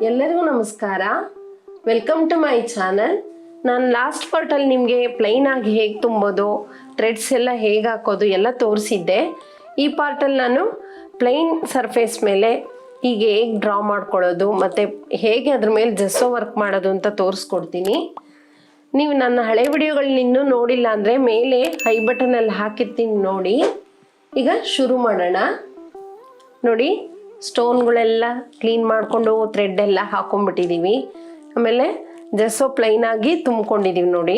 ಎಲ್ಲರಿಗೂ ನಮಸ್ಕಾರ. Welcome to my channel. ನಾನು ಲಾಸ್ಟ್ ಪಾರ್ಟಲ್ಲಿ ನಿಮಗೆ ಪ್ಲೈನ್ ಆಗಿ ಹೇಗೆ ತುಂಬೋದು, ಥ್ರೆಡ್ಸ್ ಎಲ್ಲ ಹೇಗೆ ಹಾಕೋದು ಎಲ್ಲ ತೋರಿಸಿದ್ದೆ. ಈ ಪಾರ್ಟಲ್ಲಿ ನಾನು ಪ್ಲೈನ್ ಸರ್ಫೇಸ್ ಮೇಲೆ ಹೀಗೆ ಹೇಗೆ ಡ್ರಾ ಮಾಡ್ಕೊಳ್ಳೋದು ಮತ್ತು ಹೇಗೆ ಅದ್ರ ಮೇಲೆ ಜೆಸ್ಸೋ ವರ್ಕ್ ಮಾಡೋದು ಅಂತ ತೋರಿಸ್ಕೊಡ್ತೀನಿ. ನೀವು ನನ್ನ ಹಳೆ ವಿಡಿಯೋಗಳನ್ನ ಇನ್ನೂ ನೋಡಿಲ್ಲ ಅಂದರೆ ಮೇಲೆ ಐ ಬಟನಲ್ಲಿ ಹಾಕಿರ್ತೀನಿ ನೋಡಿ. ಈಗ ಶುರು ಮಾಡೋಣ. ನೋಡಿ, ಸ್ಟೋನ್ಗಳೆಲ್ಲ ಕ್ಲೀನ್ ಮಾಡಿಕೊಂಡು ಥ್ರೆಡ್ ಎಲ್ಲ ಹಾಕೊಂಡ್ಬಿಟ್ಟಿದ್ದೀವಿ. ಆಮೇಲೆ ಜೆಸ್ಸೋ ಪ್ಲೈನಾಗಿ ತುಂಬ್ಕೊಂಡಿದ್ದೀವಿ. ನೋಡಿ,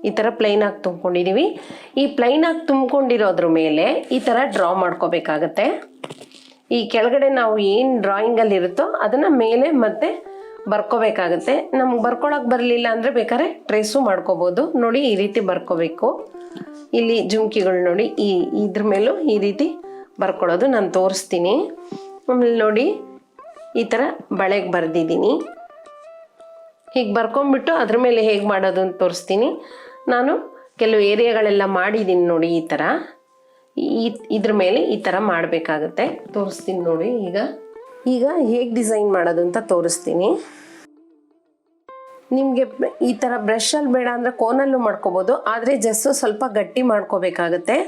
ಈ ಥರ ಪ್ಲೈನಾಗಿ ತುಂಬ್ಕೊಂಡಿದ್ದೀವಿ. ಈ ಪ್ಲೈನಾಗಿ ತುಂಬ್ಕೊಂಡಿರೋದ್ರ ಮೇಲೆ ಈ ಥರ ಡ್ರಾ ಮಾಡ್ಕೋಬೇಕಾಗತ್ತೆ. ಈ ಕೆಳಗಡೆ ನಾವು ಏನು ಡ್ರಾಯಿಂಗಲ್ಲಿ ಇರುತ್ತೋ ಅದನ್ನು ಮೇಲೆ ಮತ್ತೆ ಬರ್ಕೋಬೇಕಾಗತ್ತೆ. ನಮ್ಗೆ ಬರ್ಕೊಳಕ್ಕೆ ಬರಲಿಲ್ಲ ಅಂದರೆ ಬೇಕಾದ್ರೆ ಟ್ರೇಸು ಮಾಡ್ಕೋಬೋದು. ನೋಡಿ, ಈ ರೀತಿ ಬರ್ಕೋಬೇಕು. ಇಲ್ಲಿ ಜುಮ್ಕಿಗಳು ನೋಡಿ, ಇದ್ರ ಮೇಲೂ ಈ ರೀತಿ ಬರ್ಕೊಳ್ಳೋದು ನಾನು ತೋರಿಸ್ತೀನಿ. ಆಮೇಲೆ ನೋಡಿ, ಈ ಥರ ಬಳೆಗೆ ಬರೆದಿದ್ದೀನಿ. ಹೀಗೆ ಬರ್ಕೊಂಬಿಟ್ಟು ಅದ್ರ ಮೇಲೆ ಹೇಗೆ ಮಾಡೋದು ಅಂತ ತೋರಿಸ್ತೀನಿ. ನಾನು ಕೆಲವು ಏರಿಯಾಗಳೆಲ್ಲ ಮಾಡಿದ್ದೀನಿ ನೋಡಿ. ಈ ಥರ ಇದ್ರ ಮೇಲೆ ಈ ಥರ ಮಾಡಬೇಕಾಗತ್ತೆ. ತೋರಿಸ್ತೀನಿ ನೋಡಿ. ಈಗ ಹೇಗೆ ಡಿಸೈನ್ ಮಾಡೋದು ಅಂತ ತೋರಿಸ್ತೀನಿ. ನಿಮಗೆ ಈ ಥರ ಬ್ರಷಲ್ಲಿ ಬೇಡ ಅಂದರೆ ಕೋನಲ್ಲೂ ಮಾಡ್ಕೋಬೋದು. ಆದರೆ ಜೆಸ್ಸು ಸ್ವಲ್ಪ ಗಟ್ಟಿ ಮಾಡ್ಕೋಬೇಕಾಗತ್ತೆ.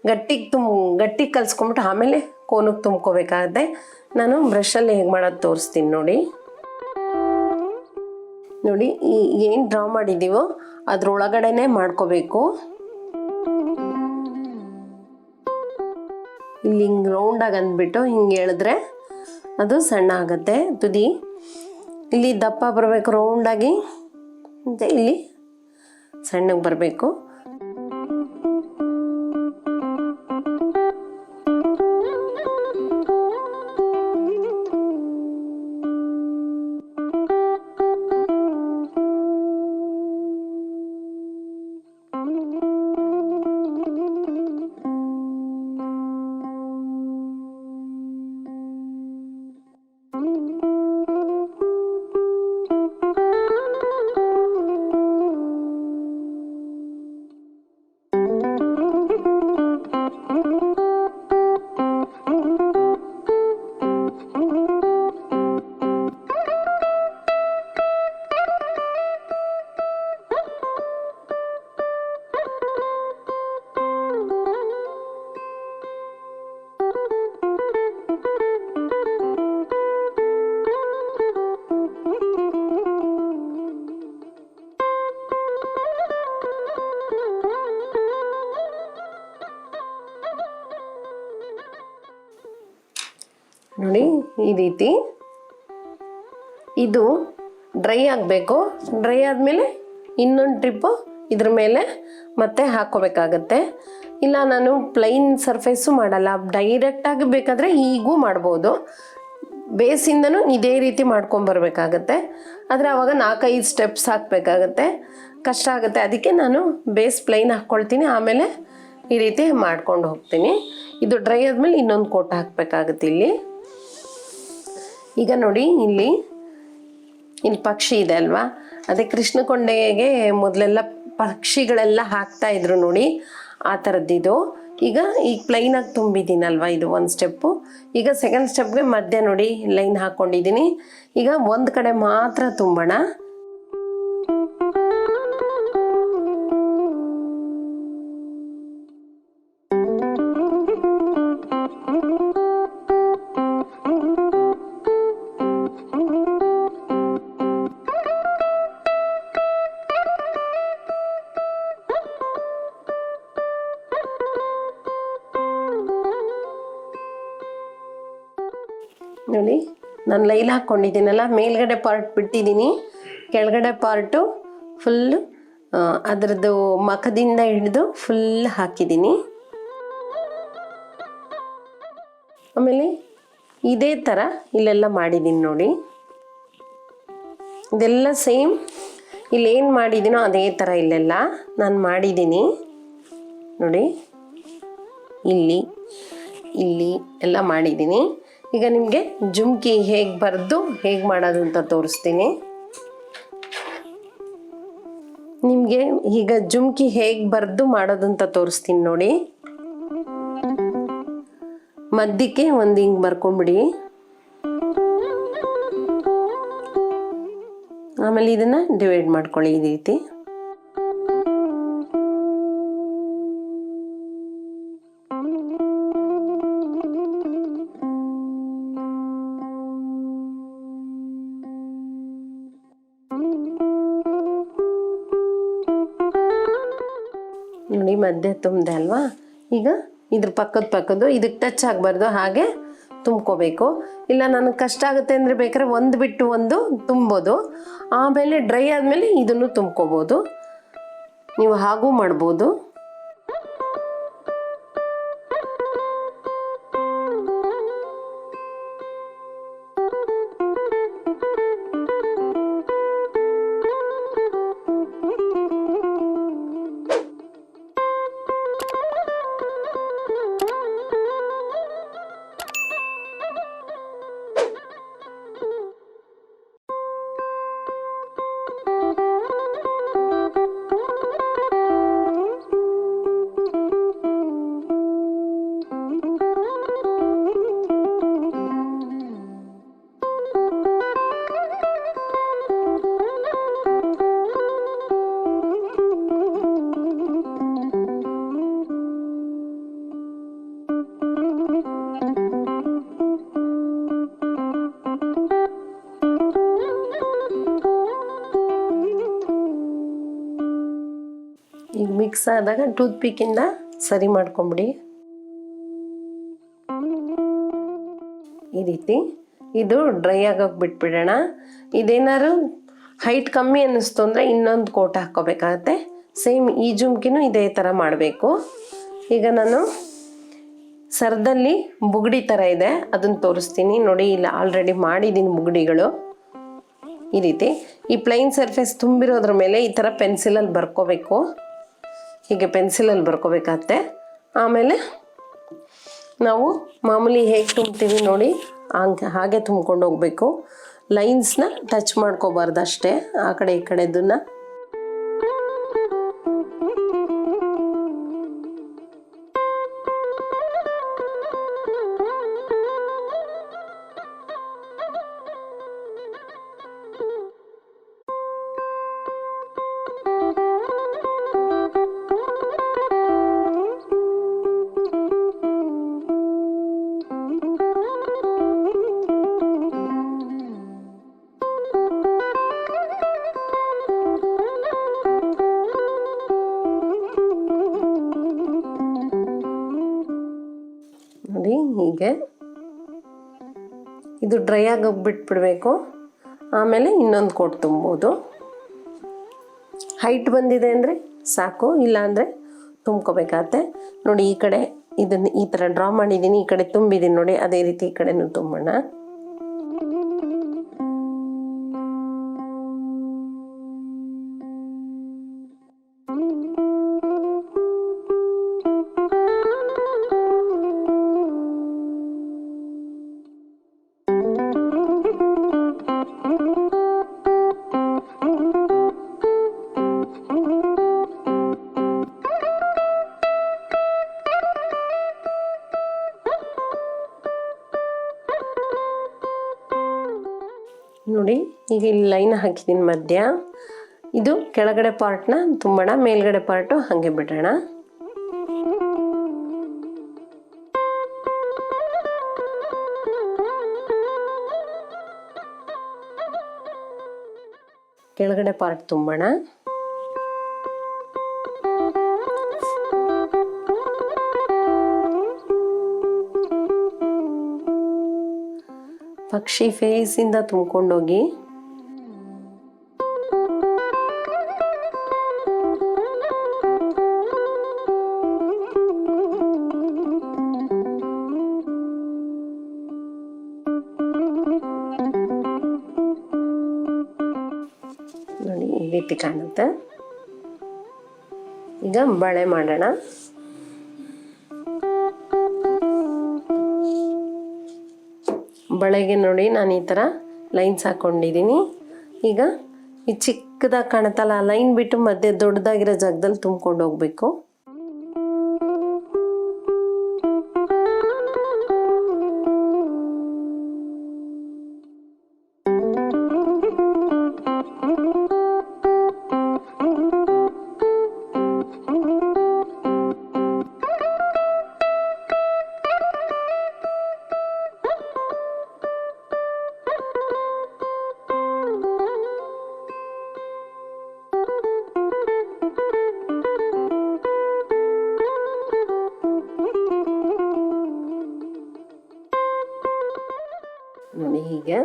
ಗಟ್ಟಿ ಕಲಿಸ್ಕೊಂಬಿಟ್ಟು ಆಮೇಲೆ ಕೋನಕ್ಕೆ ತುಂಬ್ಕೋಬೇಕಾಗತ್ತೆ. ನಾನು ಬ್ರಷಲ್ಲಿ ಹೇಗೆ ಮಾಡೋದು ತೋರಿಸ್ತೀನಿ ನೋಡಿ. ನೋಡಿ, ಏನು ಡ್ರಾ ಮಾಡಿದ್ದೀವೋ ಅದ್ರೊಳಗಡೆನೆ ಮಾಡ್ಕೋಬೇಕು. ಇಲ್ಲಿ ಹಿಂಗೆ ರೌಂಡಾಗಿ ಅಂದ್ಬಿಟ್ಟು ಹಿಂಗೆ ಎಳೆದ್ರೆ ಅದು ಸಣ್ಣ ಆಗುತ್ತೆ ತುದಿ. ಇಲ್ಲಿ ದಪ್ಪ ಬರಬೇಕು ರೌಂಡಾಗಿ, ಮತ್ತು ಇಲ್ಲಿ ಸಣ್ಣಗೆ ಬರಬೇಕು. ನೋಡಿ, ಈ ರೀತಿ ಇದು ಡ್ರೈ ಆಗಬೇಕು. ಡ್ರೈ ಆದಮೇಲೆ ಇನ್ನೊಂದು ಟ್ರಿಪ್ಪು ಇದ್ರ ಮೇಲೆ ಮತ್ತೆ ಹಾಕ್ಕೋಬೇಕಾಗತ್ತೆ. ಇಲ್ಲ, ನಾನು ಪ್ಲೈನ್ ಸರ್ಫೇಸು ಮಾಡಲ್ಲ, ಡೈರೆಕ್ಟಾಗಿ ಬೇಕಾದರೆ ಹೀಗೂ ಮಾಡ್ಬೋದು. ಬೇಸಿಂದನೂ ಇದೇ ರೀತಿ ಮಾಡ್ಕೊಂಬರ್ಬೇಕಾಗತ್ತೆ. ಆದರೆ ಆವಾಗ 4-5 ಸ್ಟೆಪ್ಸ್ ಹಾಕಬೇಕಾಗತ್ತೆ, ಕಷ್ಟ ಆಗುತ್ತೆ. ಅದಕ್ಕೆ ನಾನು ಬೇಸ್ ಪ್ಲೈನ್ ಹಾಕ್ಕೊಳ್ತೀನಿ, ಆಮೇಲೆ ಈ ರೀತಿ ಮಾಡ್ಕೊಂಡು ಹೋಗ್ತೀನಿ. ಇದು ಡ್ರೈ ಆದಮೇಲೆ ಇನ್ನೊಂದು ಕೋಟ್ ಹಾಕಬೇಕಾಗತ್ತೆ. ಈಗ ನೋಡಿ, ಇಲ್ಲಿ ಪಕ್ಷಿ ಇದೆ ಅಲ್ವಾ, ಅದೇ ಕೃಷ್ಣಕೊಂಡೆಗೆ ಮೊದಲೆಲ್ಲ ಪಕ್ಷಿಗಳೆಲ್ಲ ಹಾಕ್ತಾಯಿದ್ರು ನೋಡಿ, ಆ ಥರದ್ದಿದು. ಈಗ ಪ್ಲೈನಾಗಿ ತುಂಬಿದ್ದೀನಲ್ವ, ಇದು ಒಂದು ಸ್ಟೆಪ್ಪು. ಈಗ ಸೆಕೆಂಡ್ ಸ್ಟೆಪ್ಗೆ ಮಧ್ಯೆ ನೋಡಿ ಲೈನ್ ಹಾಕ್ಕೊಂಡಿದ್ದೀನಿ. ಈಗ ಒಂದು ಕಡೆ ಮಾತ್ರ ತುಂಬೋಣ. ನೋಡಿ, ನಾನು ಲೈನ್ ಹಾಕ್ಕೊಂಡಿದ್ದೀನಲ್ಲ, ಮೇಲ್ಗಡೆ ಪಾರ್ಟ್ ಬಿಟ್ಟಿದ್ದೀನಿ, ಕೆಳಗಡೆ ಪಾರ್ಟು ಫುಲ್ಲು ಅದರದ್ದು ಮಖದಿಂದ ಹಿಡಿದು ಫುಲ್ ಹಾಕಿದ್ದೀನಿ. ಆಮೇಲೆ ಇದೇ ಥರ ಇಲ್ಲೆಲ್ಲ ಮಾಡಿದ್ದೀನಿ ನೋಡಿ. ಇದೆಲ್ಲ ಸೇಮ್ ಇಲ್ಲೇನು ಮಾಡಿದ್ದೀನೋ ಅದೇ ಥರ ಇಲ್ಲೆಲ್ಲ ನಾನು ಮಾಡಿದ್ದೀನಿ ನೋಡಿ. ಇಲ್ಲಿ ಎಲ್ಲ ಮಾಡಿದ್ದೀನಿ. ಈಗ ನಿಮಗೆ ಜುಮ್ಕಿ ಹೇಗೆ ಬರೆದು ಹೇಗೆ ಮಾಡೋದು ಅಂತ ತೋರಿಸ್ತೀನಿ. ನಿಮಗೆ ಈಗ ಜುಮ್ಕಿ ಹೇಗೆ ಬರೆದು ಮಾಡೋದು ಅಂತ ತೋರಿಸ್ತೀನಿ ನೋಡಿ. ಮಧ್ಯಕ್ಕೆ ಒಂದು ಹಿಂಗೆ ಬರ್ಕೊಂಬಿಡಿ. ಆಮೇಲೆ ಇದನ್ನು ಡಿವೈಡ್ ಮಾಡ್ಕೊಳ್ಳಿ ಈ ರೀತಿ. ನೋಡಿ ಮಧ್ಯೆ ತುಂಬಿದೆ ಅಲ್ವಾ. ಈಗ ಇದ್ರ ಪಕ್ಕದ್ದು ಇದಕ್ಕೆ ಟಚ್ ಆಗಬಾರ್ದು, ಹಾಗೆ ತುಂಬ್ಕೋಬೇಕು. ಇಲ್ಲ ನನಗೆ ಕಷ್ಟ ಆಗುತ್ತೆ ಅಂದರೆ ಬೇಕಾದ್ರೆ ಒಂದು ಬಿಟ್ಟು ಒಂದು ತುಂಬೋದು, ಆಮೇಲೆ ಡ್ರೈ ಆದಮೇಲೆ ಇದನ್ನು ತುಂಬ್ಕೋಬೋದು. ನೀವು ಹಾಗೂ ಮಾಡ್ಬೋದು. ಈಗ ಮಿಕ್ಸ್ ಆದಾಗ ಟೂತ್ ಪಿಕ್ಕಿಂದ ಸರಿ ಮಾಡ್ಕೊಂಬಿಡಿ ಈ ರೀತಿ. ಇದು ಡ್ರೈ ಆಗೋಕೆ ಬಿಟ್ಬಿಡೋಣ. ಇದೇನಾದ್ರು ಹೈಟ್ ಕಮ್ಮಿ ಅನ್ನಿಸ್ತು ಅಂದರೆ ಇನ್ನೊಂದು ಕೋಟ್ ಹಾಕ್ಕೋಬೇಕಾಗತ್ತೆ. ಸೇಮ್ ಈ ಜುಮ್ಕಿನೂ ಇದೇ ಥರ ಮಾಡಬೇಕು. ಈಗ ನಾನು ಸರದಲ್ಲಿ ಬುಗಡಿ ಥರ ಇದೆ, ಅದನ್ನು ತೋರಿಸ್ತೀನಿ ನೋಡಿ. ಇಲ್ಲ ಆಲ್ರೆಡಿ ಮಾಡಿದ್ದೀನಿ ಬುಗಡಿಗಳು ಈ ರೀತಿ. ಈ ಪ್ಲೈನ್ ಸರ್ಫೇಸ್ ತುಂಬಿರೋದ್ರ ಮೇಲೆ ಈ ಥರ ಪೆನ್ಸಿಲಲ್ಲಿ ಬರ್ಕೋಬೇಕು. ಹೀಗೆ ಪೆನ್ಸಿಲಲ್ಲಿ ಬರ್ಕೋಬೇಕಾಗತ್ತೆ. ಆಮೇಲೆ ನಾವು ಮಾಮೂಲಿ ಹೇಗೆ ತುಂಬ್ತೀವಿ ನೋಡಿ ಹಾಗೆ ತುಂಬ್ಕೊಂಡು ಹೋಗಬೇಕು. ಲೈನ್ಸ್ನ ಟಚ್ ಮಾಡ್ಕೋಬಾರ್ದು ಅಷ್ಟೇ, ಆ ಕಡೆ ಈ ಕಡೆದನ್ನು. ನೋಡಿ ಹೀಗೆ ಇದು ಡ್ರೈ ಆಗೋಗಿ ಬಿಟ್ಬಿಡಬೇಕು. ಆಮೇಲೆ ಇನ್ನೊಂದು ಕೋಟ್ ತುಂಬೋದು. ಹೈಟ್ ಬಂದಿದೆ ಅಂದರೆ ಸಾಕು, ಇಲ್ಲ ಅಂದರೆ ತುಂಬ್ಕೋಬೇಕಾಗತ್ತೆ. ನೋಡಿ ಈ ಕಡೆ ಇದನ್ನು ಈ ಥರ ಡ್ರಾ ಮಾಡಿದ್ದೀನಿ, ಈ ಕಡೆ ತುಂಬಿದ್ದೀನಿ ನೋಡಿ, ಅದೇ ರೀತಿ ಈ ಕಡೆನೂ ತುಂಬೋಣ. ನೋಡಿ ಈಗ ಇಲ್ಲಿ ಲೈನ್ ಹಾಕಿದ್ದೀನಿ ಮಧ್ಯ. ಇದು ಕೆಳಗಡೆ ಪಾರ್ಟ್ನ ತುಂಬೋಣ, ಮೇಲ್ಗಡೆ ಪಾರ್ಟು ಹಾಗೆ ಬಿಡೋಣ. ಕೆಳಗಡೆ ಪಾರ್ಟ್ ತುಂಬೋಣ. ಪಕ್ಷಿ ಫೇಸಿಂದ ತುಂಬ್ಕೊಂಡೋಗಿ ನೋಡಿ ಈ ರೀತಿ ಕಾಣುತ್ತೆ. ಈಗ ಬಳೆ ಮಾಡೋಣ. ಬಳೆಗೆ ನೋಡಿ ನಾನು ಈ ಥರ ಲೈನ್ಸ್ ಹಾಕ್ಕೊಂಡಿದ್ದೀನಿ. ಈಗ ಈ ಚಿಕ್ಕದಾಗಿ ಕಾಣುತ್ತಲ್ಲ, ಆ ಲೈನ್ ಬಿಟ್ಟು ಮಧ್ಯೆ ದೊಡ್ಡದಾಗಿರೋ ಜಾಗದಲ್ಲಿ ತುಂಬ್ಕೊಂಡು ಹೋಗ್ಬೇಕು. ನೋಡಿ ಹೀಗೆ.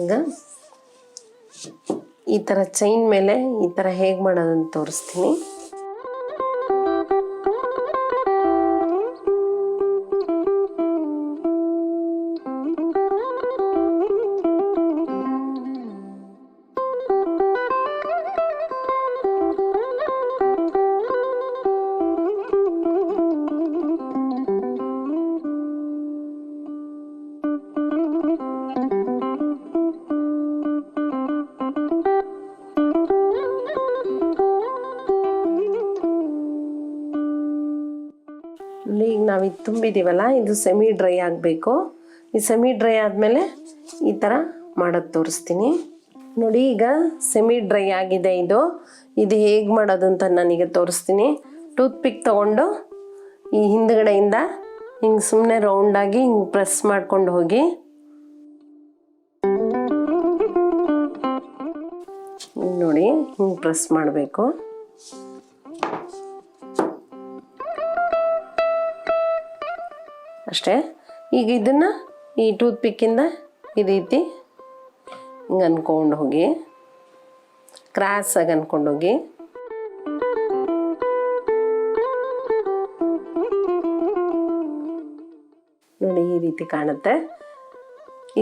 ಈಗ ಈ ಥರ ಚೈನ್ ಮೇಲೆ ಈ ಥರ ಹೇಗೆ ಮಾಡೋದಂತ ತೋರಿಸ್ತೀನಿ. ಈಗ ನಾವು ಇದು ತುಂಬಿದ್ದೀವಲ್ಲ, ಇದು ಸೆಮಿ ಡ್ರೈ ಆಗಬೇಕು. ಈ ಸೆಮಿ ಡ್ರೈ ಆದಮೇಲೆ ಈ ಥರ ಮಾಡೋದು ತೋರಿಸ್ತೀನಿ. ನೋಡಿ ಈಗ ಸೆಮಿ ಡ್ರೈ ಆಗಿದೆ. ಇದು ಹೇಗೆ ಮಾಡೋದು ಅಂತ ನಾನೀಗ ತೋರಿಸ್ತೀನಿ. ಟೂತ್ ಪಿಕ್ ತೊಗೊಂಡು ಈ ಹಿಂದ್ಗಡೆಯಿಂದ ಹಿಂಗೆ ಸುಮ್ಮನೆ ರೌಂಡಾಗಿ ಹಿಂಗೆ ಪ್ರೆಸ್ ಮಾಡ್ಕೊಂಡು ಹೋಗಿ ನೋಡಿ ಹಿಂಗೆ ಪ್ರೆಸ್ ಮಾಡಬೇಕು. ಅಷ್ಟೇ. ಈಗ ಇದನ್ನು ಈ ಟೂತ್ ಪಿಕ್ಕಿಂದ ಈ ರೀತಿ ಹಿಂಗೆ ಅಂದ್ಕೊಂಡು ಹೋಗಿ, ಕ್ರಾಸಾಗಿ ಅಂದ್ಕೊಂಡು ಹೋಗಿ ನೋಡಿ ಈ ರೀತಿ ಕಾಣುತ್ತೆ.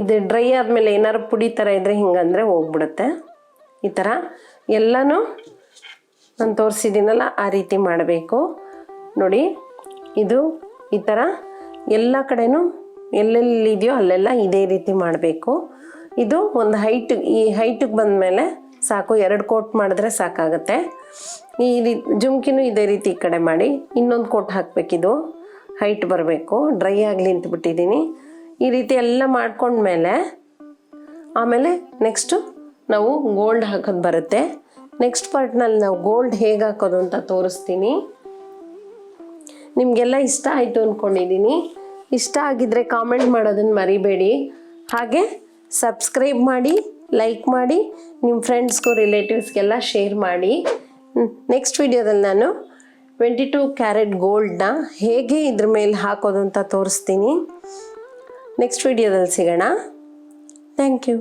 ಇದು ಡ್ರೈ ಆದಮೇಲೆ ಏನಾದ್ರು ಪುಡಿ ಥರ ಇದ್ದರೆ ಹಿಂಗಂದರೆ ಹೋಗ್ಬಿಡುತ್ತೆ. ಈ ಥರ ಎಲ್ಲನೂ ನಾನು ತೋರಿಸಿದ್ದೀನಲ್ಲ ಆ ರೀತಿ ಮಾಡಬೇಕು. ನೋಡಿ ಇದು ಈ ಥರ ಎಲ್ಲ ಕಡೆನೂ ಎಲ್ಲೆಲ್ಲಿದೆಯೋ ಅಲ್ಲೆಲ್ಲ ಇದೇ ರೀತಿ ಮಾಡಬೇಕು. ಇದು ಒಂದು ಈ ಹೈಟಿಗೆ ಬಂದಮೇಲೆ ಸಾಕು, 2 ಕೋಟ್ ಮಾಡಿದ್ರೆ ಸಾಕಾಗುತ್ತೆ. ಈ ಜುಮ್ಕಿನೂ ಇದೇ ರೀತಿ ಈ ಕಡೆ ಮಾಡಿ ಇನ್ನೊಂದು ಕೋಟ್ ಹಾಕಬೇಕಿದು ಹೈಟ್ ಬರಬೇಕು. ಡ್ರೈ ಆಗಲಿ ಅಂತ ಬಿಟ್ಟಿದ್ದೀನಿ. ಈ ರೀತಿ ಎಲ್ಲ ಮಾಡ್ಕೊಂಡ್ಮೇಲೆ ಆಮೇಲೆ ನೆಕ್ಸ್ಟು ನಾವು ಗೋಲ್ಡ್ ಹಾಕೋದು ಬರುತ್ತೆ. ನೆಕ್ಸ್ಟ್ ಪಾರ್ಟ್ನಲ್ಲಿ ನಾವು ಗೋಲ್ಡ್ ಹೇಗೆ ಹಾಕೋದು ಅಂತ ತೋರಿಸ್ತೀನಿ. ನಿಮಗೆಲ್ಲ ಇಷ್ಟ ಆಯಿತು ಅಂದ್ಕೊಂಡಿದ್ದೀನಿ. ಇಷ್ಟ ಆಗಿದ್ದರೆ ಕಾಮೆಂಟ್ ಮಾಡೋದನ್ನು ಮರಿಬೇಡಿ. ಹಾಗೆ ಸಬ್ಸ್ಕ್ರೈಬ್ ಮಾಡಿ, ಲೈಕ್ ಮಾಡಿ, ನಿಮ್ಮ ಫ್ರೆಂಡ್ಸ್ಗೂ ರಿಲೇಟಿವ್ಸ್ಗೆಲ್ಲ ಶೇರ್ ಮಾಡಿ. ನೆಕ್ಸ್ಟ್ ವಿಡಿಯೋದಲ್ಲಿ ನಾನು 22 ಕ್ಯಾರೆಟ್ ಗೋಲ್ಡ್ನ ಹೇಗೆ ಇದ್ರ ಮೇಲೆ ಹಾಕೋದು ಅಂತ ತೋರಿಸ್ತೀನಿ. ನೆಕ್ಸ್ಟ್ ವಿಡಿಯೋದಲ್ಲಿ ಸಿಗೋಣ. Thank you.